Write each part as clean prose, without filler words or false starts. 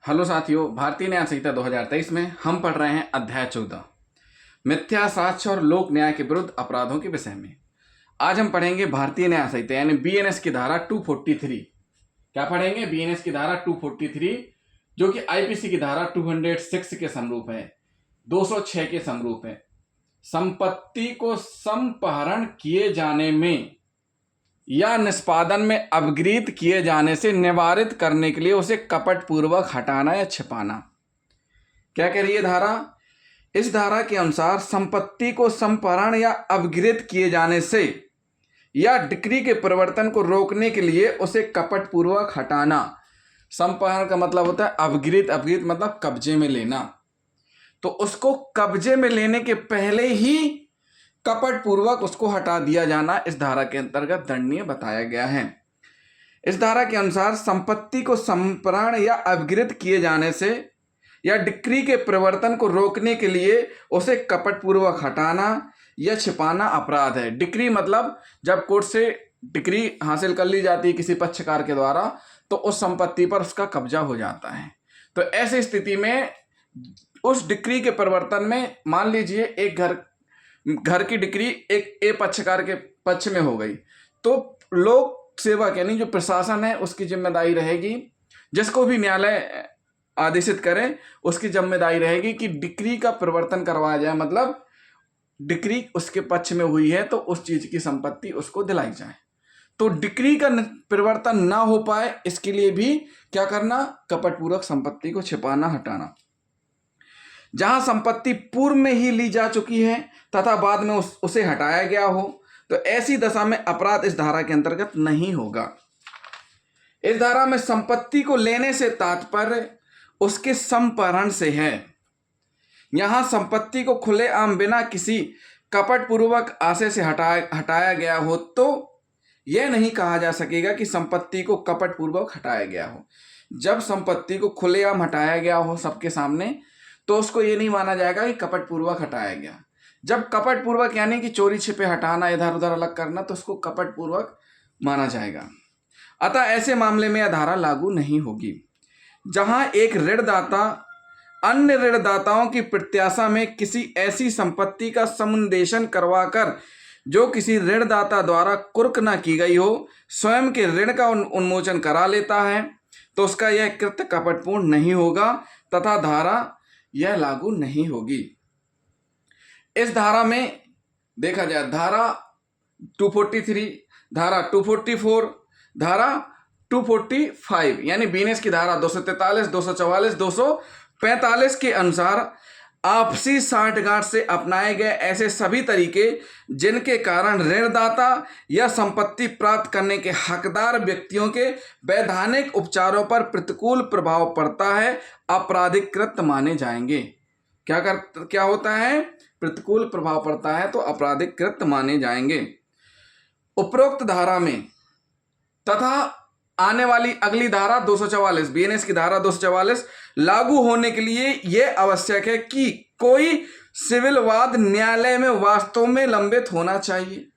Hello साथियों, भारतीय न्याय संहिता 2023 में हम पढ़ रहे हैं अध्याय 14 मिथ्या साक्ष्य और लोक न्याय के विरुद्ध अपराधों के विषय में। आज हम पढ़ेंगे भारतीय न्याय संहिता यानी बीएनएस की धारा 243। क्या पढ़ेंगे? बीएनएस की धारा 243 जो कि आईपीसी की धारा 206 के समरूप है, 206 के समरूप है। संपत्ति को संपहरण किए जाने में या निष्पादन में अपगृहीत किए जाने से निवारित करने के लिए उसे कपटपूर्वक हटाना या छिपाना। क्या कह रही है धारा? इस धारा के अनुसार संपत्ति को संपहरण या अपगृहीत किए जाने से या डिक्री के परिवर्तन को रोकने के लिए उसे कपटपूर्वक हटाना। संपहरण का मतलब होता है अपगृहीत, अपगृहीत मतलब कब्जे में लेना। तो उसको कब्जे में लेने के पहले ही कपट पूर्वक उसको हटा दिया जाना इस धारा के अंतर्गत दंडनीय बताया गया है। इस धारा के अनुसार संपत्ति को संपहरण या अपगृहीत किए जाने से या डिक्री के परिवर्तन को रोकने के लिए उसे कपट पूर्वक हटाना या छिपाना अपराध है। डिक्री मतलब जब कोर्ट से डिक्री हासिल कर ली जाती है किसी पक्षकार के द्वारा तो उस संपत्ति पर उसका कब्जा हो जाता है। तो ऐसी स्थिति में उस डिक्री के परिवर्तन में मान लीजिए एक घर की डिक्री एक ए पक्षकार के पक्ष में हो गई तो लोक सेवक यानी जो प्रशासन है उसकी जिम्मेदारी रहेगी, जिसको भी न्यायालय आदेशित करे उसकी जिम्मेदारी रहेगी कि डिक्री का परिवर्तन करवाया जाए। मतलब डिक्री उसके पक्ष में हुई है तो उस चीज की संपत्ति उसको दिलाई जाए। तो डिक्री का परिवर्तन ना हो पाए इसके लिए भी क्या करना? कपटपूर्वक संपत्ति को छिपाना, हटाना। जहां संपत्ति पूर्व में ही ली जा चुकी है तथा बाद में उसे हटाया गया हो तो ऐसी दशा में अपराध इस धारा के अंतर्गत नहीं होगा। इस धारा में संपत्ति को लेने से तात्पर्य उसके संपहरण से है। यहां संपत्ति को खुलेआम बिना किसी कपटपूर्वक आशय से हटाया गया हो तो यह नहीं कहा जा सकेगा कि संपत्ति को कपटपूर्वक हटाया गया हो। जब संपत्ति को खुलेआम हटाया गया हो सबके सामने तो उसको ये नहीं माना जाएगा कि कपटपूर्वक हटाया गया। जब कपटपूर्वक यानी कि चोरी छिपे हटाना, इधर उधर अलग करना, तो उसको कपटपूर्वक माना जाएगा। अतः ऐसे मामले में यह धारा लागू नहीं होगी। जहां एक ऋणदाता अन्य ऋणदाताओं की प्रत्याशा में किसी ऐसी संपत्ति का समुन्देशन करवाकर जो किसी ऋणदाता द्वारा कुर्क न की गई हो स्वयं के ऋण का उन्मोचन करा लेता है तो उसका यह कृत्य कपटपूर्ण नहीं होगा तथा धारा यह लागू नहीं होगी। इस धारा में देखा जाए धारा 243, धारा 244, धारा 245 यानी बीएनएस की धारा 243, 244, 245 के अनुसार आपसी साठगांठ से अपनाए गए ऐसे सभी तरीके जिनके कारण ऋणदाता या संपत्ति प्राप्त करने के हकदार व्यक्तियों के वैधानिक उपचारों पर प्रतिकूल प्रभाव पड़ता है आपराधिक कृत्य माने जाएंगे। क्या होता है? प्रतिकूल प्रभाव पड़ता है तो आपराधिक कृत्य माने जाएंगे। उपरोक्त धारा में तथा आने वाली अगली धारा 244 बीएनएस की धारा 244 लागू होने के लिए यह आवश्यक है कि कोई सिविल वाद न्यायालय में वास्तव में लंबित होना चाहिए।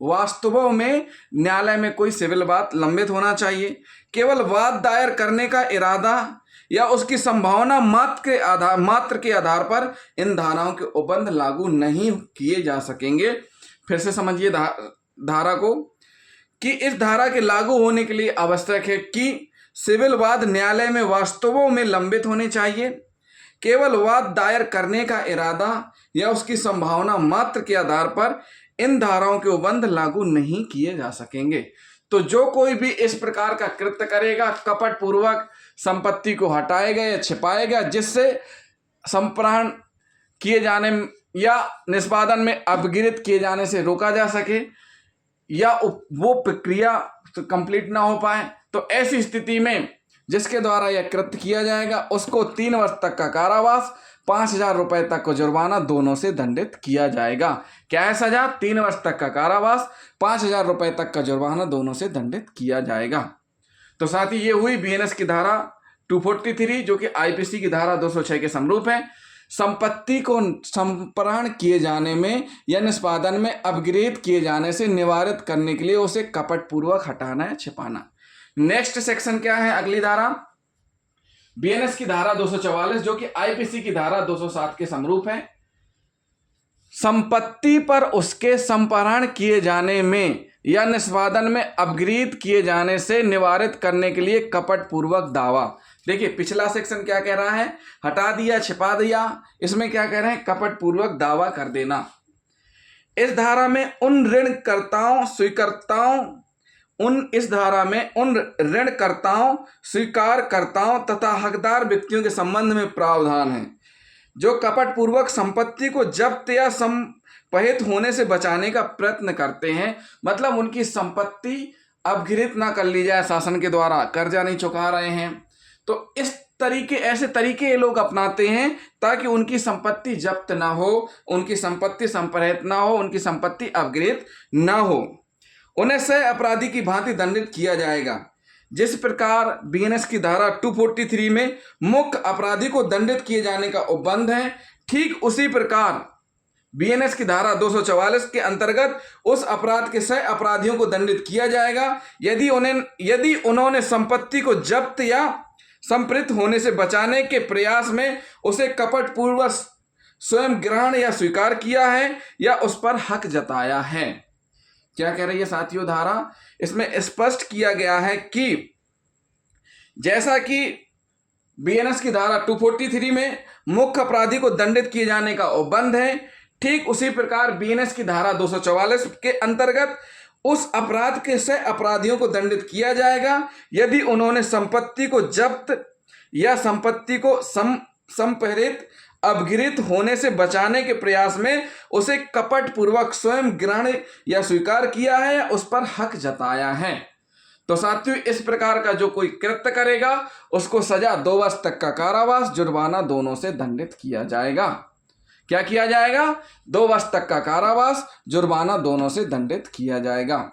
वास्तव में न्यायालय में कोई सिविल वाद लंबित होना चाहिए। केवल वाद दायर करने का इरादा या उसकी संभावना मात्र के आधार पर इन धाराओं के उपबंध लागू नहीं किए जा सकेंगे। फिर से समझिए धारा को कि इस धारा के लागू होने के लिए आवश्यक है कि सिविल वाद न्यायालय में वास्तवों में लंबित होने चाहिए। केवल वाद दायर करने का इरादा या उसकी संभावना मात्र के आधार पर इन धाराओं के उपबंध लागू नहीं किए जा सकेंगे। तो जो कोई भी इस प्रकार का कृत्य करेगा, कपट पूर्वक संपत्ति को हटाएगा या छिपाएगा जिससे संपहरण किए जाने या निष्पादन में अपगृहीत किए जाने से रोका जा सके या वो प्रक्रिया कंप्लीट ना हो पाए, तो ऐसी स्थिति में जिसके द्वारा यह कृत्य किया जाएगा उसको 3 वर्ष तक का कारावास, 5,000 रुपए तक को जुर्माना दोनों से दंडित किया जाएगा। क्या है सजा? 3 वर्ष तक का कारावास, 5,000 रुपए तक का जुर्माना दोनों से दंडित किया जाएगा। तो साथ ही ये हुई बीएनएस की धारा 243 जो कि आईपीसी की धारा 206 के समरूप है। संपत्ति को संपहरण किए जाने में या निष्पादन में अपगृहीत किए जाने से निवारित करने के लिए उसे कपटपूर्वक हटाना या छिपाना। नेक्स्ट सेक्शन क्या है? अगली धारा बीएनएस की धारा 244 जो कि आईपीसी की धारा 207 के समरूप है, संपत्ति पर उसके संपहरण किए जाने में या निष्पादन में अपगृहीत किए जाने से निवारित करने के लिए कपटपूर्वक दावा। देखिए पिछला सेक्शन क्या कह रहा है, हटा दिया, छिपा दिया, इसमें क्या कह रहे हैं, कपटपूर्वक दावा कर देना। इस धारा में उन ऋणकर्ताओं स्वीकर्ताओं इस धारा में उन ऋणकर्ताओं स्वीकारकर्ताओं तथा हकदार व्यक्तियों के संबंध में प्रावधान है जो कपटपूर्वक संपत्ति को जब्त या संपहित होने से बचाने का प्रयत्न करते हैं। मतलब उनकी संपत्ति अपगृहीत ना कर ली जाए शासन के द्वारा, कर्जा नहीं चुका रहे हैं, तो इस तरीके ऐसे तरीके ये लोग अपनाते हैं ताकि उनकी संपत्ति जब्त ना हो, उनकी संपत्ति संपहृत ना हो, उनकी संपत्ति अपगृहीत ना हो। उन्हें सह अपराधी की भांति दंडित किया जाएगा। जिस प्रकार बीएनएस की धारा 243 में मुख्य अपराधी को दंडित किए जाने का उपबंध है, ठीक उसी प्रकार बीएनएस की धारा 244 के अंतर्गत उस अपराध के सह अपराधियों को दंडित किया जाएगा यदि उन्होंने संपत्ति को जब्त या संपहृत होने से बचाने के प्रयास में उसे कपटपूर्वक स्वयं ग्रहण या स्वीकार किया है या उस पर हक जताया है। क्या कह रही है साथियों धारा, इसमें स्पष्ट किया गया है कि जैसा कि बीएनएस की धारा 243 में मुख्य अपराधी को दंडित किए जाने का उपबंध है, ठीक उसी प्रकार बीएनएस की धारा 244 के अंतर्गत उस अपराध के सह अपराधियों को दंडित किया जाएगा यदि उन्होंने संपत्ति को जब्त या संपत्ति को संपहृत अपगृहीत होने से बचाने के प्रयास में उसे कपटपूर्वक स्वयं ग्रहण या स्वीकार किया है या उस पर हक जताया है। तो साथियों इस प्रकार का जो कोई कृत्य करेगा उसको सजा 2 वर्ष तक का कारावास, जुर्माना दोनों से दंडित किया जाएगा। क्या किया जाएगा, 2 वर्ष तक का कारावास, जुर्माना दोनों से दंडित किया जाएगा।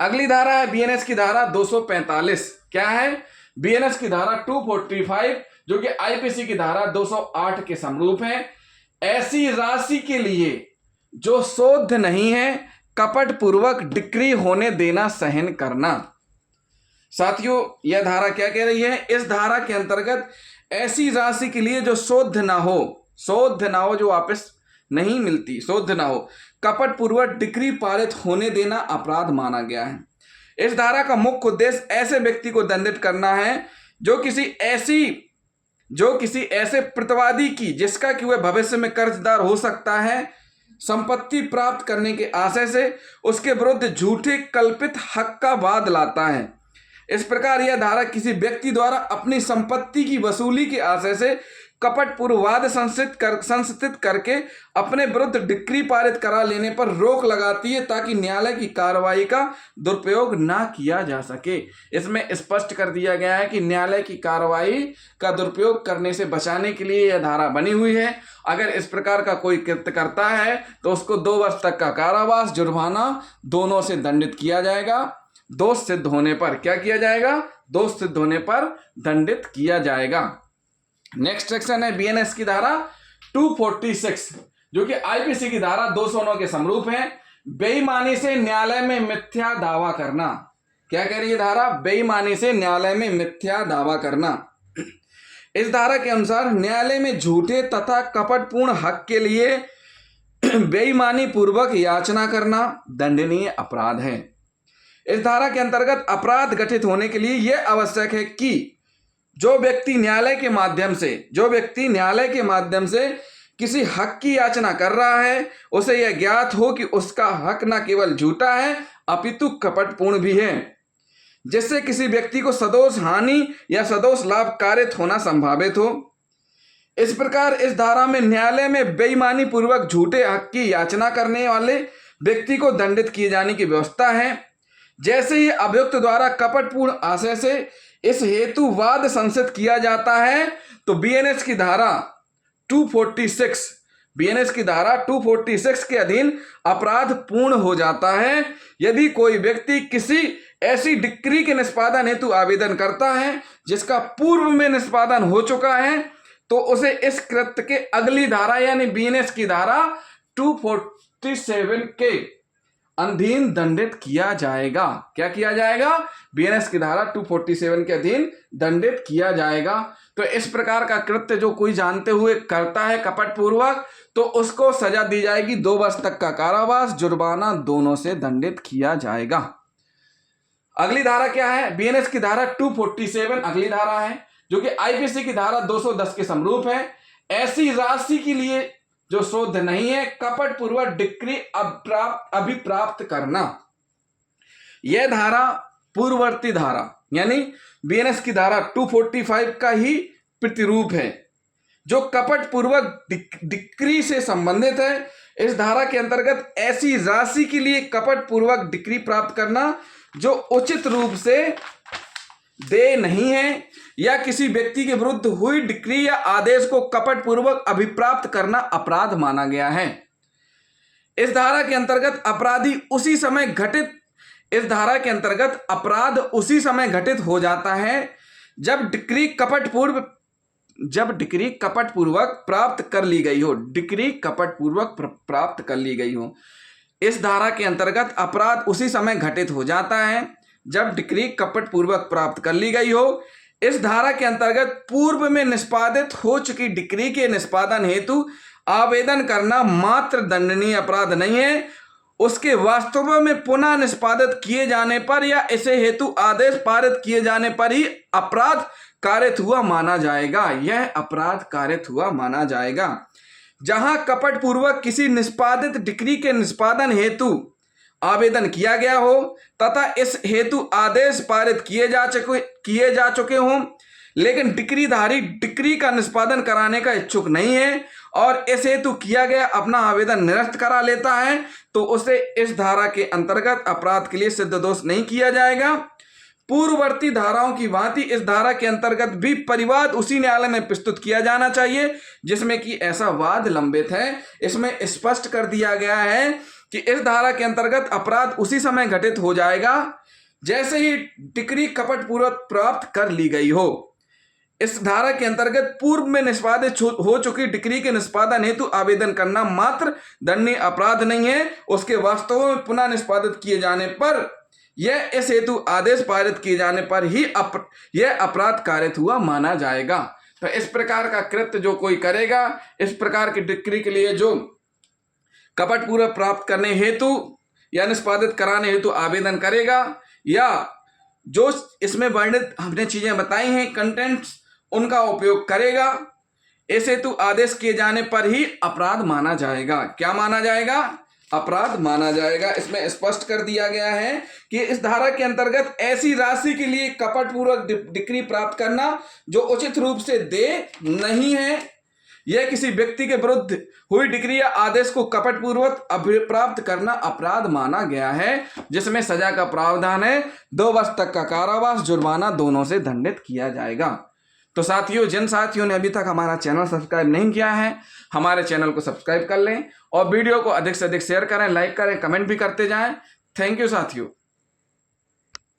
अगली धारा है बीएनएस की धारा 245। क्या है, बीएनएस की धारा 245 जो कि आईपीसी की धारा 208 के समरूप है। ऐसी राशि के लिए जो शोध नहीं है कपटपूर्वक डिक्री होने देना सहन करना। साथियों यह धारा क्या कह रही है, इस धारा के अंतर्गत ऐसी राशि के लिए जो शोध ना हो जो वापस नहीं मिलती, शोध ना हो, कपटपूर्वक डिक्री पारित होने देना अपराध माना गया है। इस धारा का मुख्य उद्देश्य ऐसे व्यक्ति को दंडित करना है जो किसी ऐसे प्रतिवादी की जिसका कि वह भविष्य में कर्जदार हो सकता है संपत्ति प्राप्त करने के आशय से उसके विरुद्ध झूठे कल्पित हक का वाद लाता है। इस प्रकार यह धारा किसी व्यक्ति द्वारा अपनी संपत्ति की वसूली के आशय से कपटपूर्व वाद संस्थित करके अपने विरुद्ध डिक्री पारित करा लेने पर रोक लगाती है ताकि न्यायालय की कार्रवाई का दुरुपयोग ना किया जा सके। इसमें स्पष्ट कर दिया गया है कि न्यायालय की कार्रवाई का दुरुपयोग करने से बचाने के लिए यह धारा बनी हुई है। अगर इस प्रकार का कोई कृत्य करता है तो उसको 2 वर्ष तक का कारावास, जुर्माना दोनों से दंडित किया जाएगा। दोष सिद्ध होने पर क्या किया जाएगा, दोष सिद्ध होने पर दंडित किया जाएगा। नेक्स्ट सेक्शन है बीएनएस की धारा 246 जो कि आईपीसी की धारा 209 के समरूप है। बेईमानी से न्यायालय में मिथ्या दावा करना। क्या कह रही है धारा, बेईमानी से न्यायालय में मिथ्या दावा करना। इस धारा के अनुसार न्यायालय में झूठे तथा कपटपूर्ण हक के लिए बेईमानी पूर्वक याचना करना दंडनीय अपराध है। इस धारा के अंतर्गत अपराध गठित होने के लिए यह आवश्यक है कि जो व्यक्ति न्यायालय के माध्यम से किसी हक की याचना कर रहा है उसे यह ज्ञात हो कि उसका हक न केवल झूठा है अपितु कपटपूर्ण भी है, जिससे किसी व्यक्ति को सदोष हानि या सदोष लाभ कारित होना संभावित हो। इस प्रकार इस धारा में न्यायालय में बेईमानी पूर्वक झूठे हक की याचना करने वाले व्यक्ति को दंडित किए जाने की व्यवस्था है। जैसे ही अभियुक्त द्वारा कपटपूर्ण आशय से इस हेतु वाद संसित किया जाता है तो बीएनएस की धारा 246 के अधीन अपराध पूर्ण हो जाता है। यदि कोई व्यक्ति किसी ऐसी डिक्री के निष्पादन हेतु आवेदन करता है जिसका पूर्व में निष्पादन हो चुका है तो उसे इस कृत्य के अगली धारा यानी बीएनएस की धारा 247 के अधीन दंडित किया जाएगा। क्या किया जाएगा? बीएनएस की धारा 247 के अधीन दंडित किया जाएगा। तो इस प्रकार का कृत्य जो कोई जानते हुए करता है कपटपूर्वक, तो उसको सजा दी जाएगी 2 वर्ष तक का कारावास, जुर्माना दोनों से दंडित किया जाएगा। अगली धारा क्या है? बीएनएस की धारा 247 अगली धारा है, जो कि आईपीसी की धारा 210 के समरूप है। ऐसी राशि के लिए जो शोध नहीं है, कपटपूर्वक डिक्री अभिप्राप्त करना। यह धारा पूर्ववर्ती धारा यानी बीएनएस की धारा 245 का ही प्रतिरूप है, जो कपटपूर्वक डिक्री से संबंधित है। इस धारा के अंतर्गत ऐसी राशि के लिए कपटपूर्वक डिक्री प्राप्त करना जो उचित रूप से दे नहीं है, या किसी व्यक्ति के विरुद्ध हुई डिक्री या आदेश को कपटपूर्वक अभिप्राप्त करना अपराध माना गया है। इस धारा के अंतर्गत इस धारा के अंतर्गत अपराध उसी समय घटित हो जाता है जब डिक्री कपटपूर्वक प्राप्त कर ली गई हो। डिक्री कपटपूर्वक प्राप्त कर ली गई हो। इस धारा के अंतर्गत अपराध उसी समय घटित हो जाता है जब डिक्री कपटपूर्वक प्राप्त कर ली गई हो। इस धारा के अंतर्गत पूर्व में निष्पादित हो चुकी डिक्री के निष्पादन हेतु आवेदन करना मात्र दंडनीय अपराध नहीं है, उसके वास्तव में पुनः निष्पादित किए जाने पर या इसे हेतु आदेश पारित किए जाने पर ही अपराध कारित हुआ माना जाएगा। यह अपराध कारित हुआ माना जाएगा। जहां कपटपूर्वक किसी निष्पादित डिक्री के निष्पादन हेतु आवेदन किया गया हो तथा इस हेतु आदेश पारित किए जा चुके हों, लेकिन डिक्रीधारी डिक्री का निष्पादन कराने का इच्छुक नहीं है और इस हेतु किया गया अपना आवेदन निरस्त करा लेता है, तो उसे इस धारा के अंतर्गत अपराध के लिए सिद्ध दोष नहीं किया जाएगा। पूर्ववर्ती धाराओं की भांति इस धारा के अंतर्गत भी परिवाद उसी न्यायालय में प्रस्तुत किया जाना चाहिए जिसमें कि ऐसा वाद लंबित है। इसमें स्पष्ट कर दिया गया है कि इस धारा के अंतर्गत अपराध उसी समय घटित हो जाएगा जैसे ही डिक्री कपटपूर्वक प्राप्त कर ली गई हो। इस धारा के अंतर्गत पूर्व में निष्पादित हो चुकी डिक्री के निष्पादन हेतु आवेदन करना मात्र दंडनीय अपराध नहीं है, उसके वास्तव में पुनः निष्पादित किए जाने पर यह इस हेतु आदेश पारित किए जाने पर ही यह अपराध कारित हुआ माना जाएगा। तो इस प्रकार का कृत्य जो कोई करेगा, इस प्रकार की डिक्री के लिए जो कपटपूर्वक प्राप्त करने हेतु या निष्पादित कराने हेतु आवेदन करेगा, या जो इसमें वर्णित हमने चीजें बताई हैं कंटेंट्स, उनका उपयोग करेगा, इस हेतु आदेश किए जाने पर ही अपराध माना जाएगा। क्या माना जाएगा? अपराध माना जाएगा। इसमें स्पष्ट कर दिया गया है कि इस धारा के अंतर्गत ऐसी राशि के लिए कपटपूर्वक डिक्री प्राप्त करना जो उचित रूप से दे नहीं है, यह किसी व्यक्ति के विरुद्ध हुई डिक्री या आदेश को कपटपूर्वक अभिप्राप्त करना अपराध माना गया है, जिसमें सजा का प्रावधान है 2 वर्ष तक का कारावास, जुर्माना दोनों से दंडित किया जाएगा। तो साथियों, जिन साथियों ने अभी तक हमारा चैनल सब्सक्राइब नहीं किया है, हमारे चैनल को सब्सक्राइब कर लें और वीडियो को अधिक से अधिक शेयर करें, लाइक करें, कमेंट भी करते जाएं। थैंक यू साथियों।